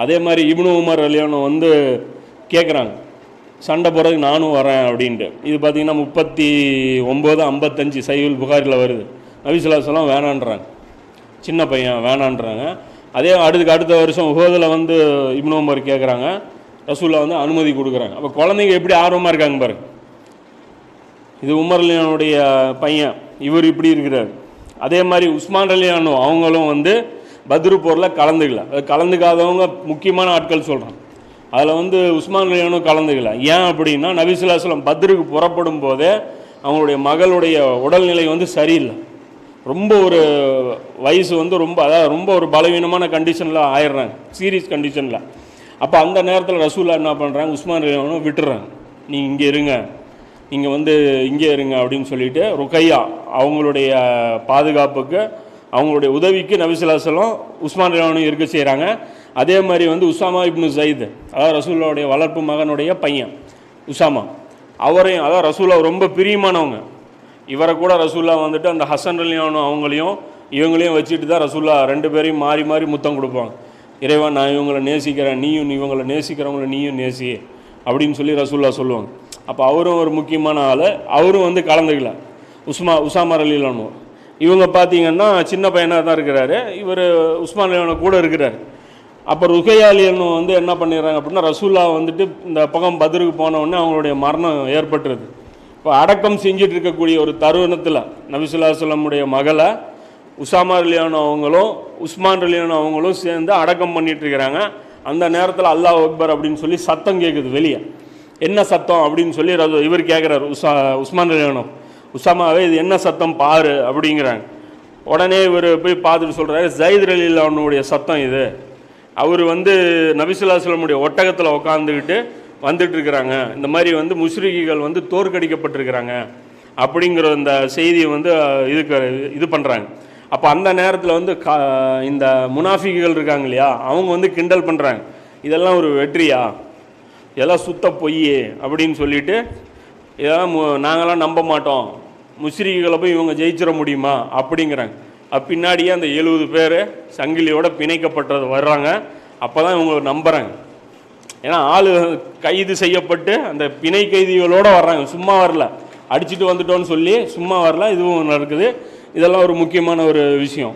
அதே மாதிரி இப்னு உமர் ரலியல்லாஹு வந்து கேட்குறாங்க, சண்டை போகிறதுக்கு நானும் வரேன் அப்படின்ட்டு. இது பார்த்திங்கன்னா 39:55 சஹீஹுல் புகாரில் வருது. நபி ஸல்லல்லாஹு அலைஹி வஸல்லம் வேணான்றாங்க, சின்ன பையன் வேணான்றாங்க. அதே அடுத்த வருஷம் உஹதில் வந்து இப்னு உமர் கேட்குறாங்க, ரசூலுல்லாஹ் வந்து அனுமதி கொடுக்குறாங்க. அப்போ குழந்தைங்க எப்படி ஆர்வமாக இருக்காங்க பாருங்க. இது உமர் ரலியல்லாஹுடைய பையன், இவர் இப்படி இருக்கிறார். அதே மாதிரி உஸ்மான் ரலியல்லாஹு அவங்களும் வந்து பத்ரு போரில் கலந்துக்கல. கலந்துக்காதவங்க முக்கியமான ஆட்கள் சொல்கிறாங்க. அதில் வந்து உஸ்மான் ரலியல்லாஹு கலந்துக்கல. ஏன் அப்படின்னா நபி ஸல்லல்லாஹு அலைஹி வஸல்லம் பத்ருக்கு புறப்படும் போதே அவங்களுடைய மகளுடைய உடல்நிலை வந்து சரியில்லை. ரொம்ப ஒரு வயசு வந்து ரொம்ப ஒரு பலவீனமான கண்டிஷனில் ஆயிடுறாங்க, சீரியஸ் கண்டிஷனில். அப்போ அந்த நேரத்தில் ரசூலுல்லாஹ் என்ன பண்ணுறாங்க, உஸ்மான் ரலியல்லாஹு விட்டுறாங்க, நீ இங்கே இருங்க, நீங்கள் வந்து இங்கே இருங்க அப்படின்னு சொல்லிட்டு ருக்கையா அவங்களுடைய பாதுகாப்புக்கு அவங்களுடைய உதவிக்கு நபி ஸல்லல்லாஹு அலைஹி வஸல்லம் உஸ்மான் ரலியல்லாஹு இருக்க செய்கிறாங்க. அதே மாதிரி வந்து உசாமா இப்னு ஸைத், அதாவது ரசூலுல்லாஹுடைய வளர்ப்பு மகனுடைய பையன் உசாமா, அவரையும் அதாவது ரசூலுல்லாஹ் ரொம்ப பிரியமானவங்க. இவரை கூட ரசூலுல்லாஹ் வந்துட்டு அந்த ஹசன் ரலியல்லாஹு அவங்களையும் இவங்களையும் வச்சுட்டு தான் ரசூலுல்லாஹ் 2 பேரையும் மாறி மாறி முத்தம் கொடுப்பாங்க. இறைவா, நான் இவங்களை நேசிக்கிறேன், நீயும் இவங்களை நேசிக்கிறவங்களை நீயும் நேசி அப்படின்னு சொல்லி ரசூலுல்லாஹ் சொல்லுவாங்க. அப்போ அவரும் ஒரு முக்கியமான ஆள், அவரும் வந்து கலந்துக்கல. உசாமா ரலியல்லாஹு இவங்க பார்த்தீங்கன்னா சின்ன பையனாக தான் இருக்கிறாரு, இவர் உஸ்மான் ரலியல்லாஹு கூட இருக்கிறார். அப்போ ருக்கையா ரலியல்லாஹு வந்து என்ன பண்ணிடுறாங்க அப்படின்னா, ரசூலுல்லாஹ் வந்துட்டு இந்த பக்கம் பத்ருக்கு போனவுடனே அவங்களுடைய மரணம் ஏற்பட்டுருது. இப்போ அடக்கம் செஞ்சுட்டு இருக்கக்கூடிய ஒரு தருணத்தில் நபி ஸல்லல்லாஹு அலைஹி வஸல்லமுடைய மகளை உசாமா ரலியல்லாஹு அவங்களும் உஸ்மான் ரலியல்லாஹு அவங்களும் சேர்ந்து அடக்கம் பண்ணிட்டு இருக்கிறாங்க. அந்த நேரத்தில் அல்லாஹ் அக்பர் அப்படின்னு சொல்லி சத்தம் கேட்குது வெளியே. என்ன சத்தம் அப்படின்னு சொல்லி இவர் கேட்குறாரு, உஸ்மான் ரலியல்லாஹு, உசாமாவே இது என்ன சத்தம் பாரு அப்படிங்கிறாங்க. உடனே இவர் போய் பார்த்துட்டு சொல்கிறாரு, ஸைத் ரலியல்லாஹுடைய சத்தம் இது. அவர் வந்து நபி ஸல்லல்லாஹு அலைஹி வஸல்லமுடைய ஒட்டகத்தில் உட்காந்துக்கிட்டு வந்துட்டு இருக்கிறாங்க, இந்த மாதிரி வந்து முஸ்ரிக்குகள் வந்து தோற்கடிக்கப்பட்டிருக்கிறாங்க அப்படிங்கிற இந்த செய்தியை வந்து இது பண்ணுறாங்க. அப்போ அந்த நேரத்தில் வந்து இந்த முனாஃபிக்குகள் இருக்காங்க இல்லையா, அவங்க வந்து கிண்டல் பண்ணுறாங்க, இதெல்லாம் ஒரு வெற்றியா, இதெல்லாம் சுத்த பொய் அப்படின்னு சொல்லிட்டு, இதெல்லாம் நாங்களாம் நம்ப மாட்டோம், முஸ்ரிக்குகளை போய் இவங்க ஜெயிச்சிட முடியுமா அப்படிங்கிறாங்க. பின்னாடியே அந்த 70 பேர் சங்கிலியோட பிணைக்கப்பட்டது வர்றாங்க. அப்போ தான் இவங்க நம்புகிறாங்க. ஏன்னா ஆள் கைது செய்யப்பட்டு அந்த பிணை கைதிகளோடு வர்றாங்க, சும்மா வரல, அடிச்சுட்டு வந்துட்டோன்னு சொல்லி சும்மா வரல, இதுவும் நடக்குது. இதெல்லாம் ஒரு முக்கியமான ஒரு விஷயம்.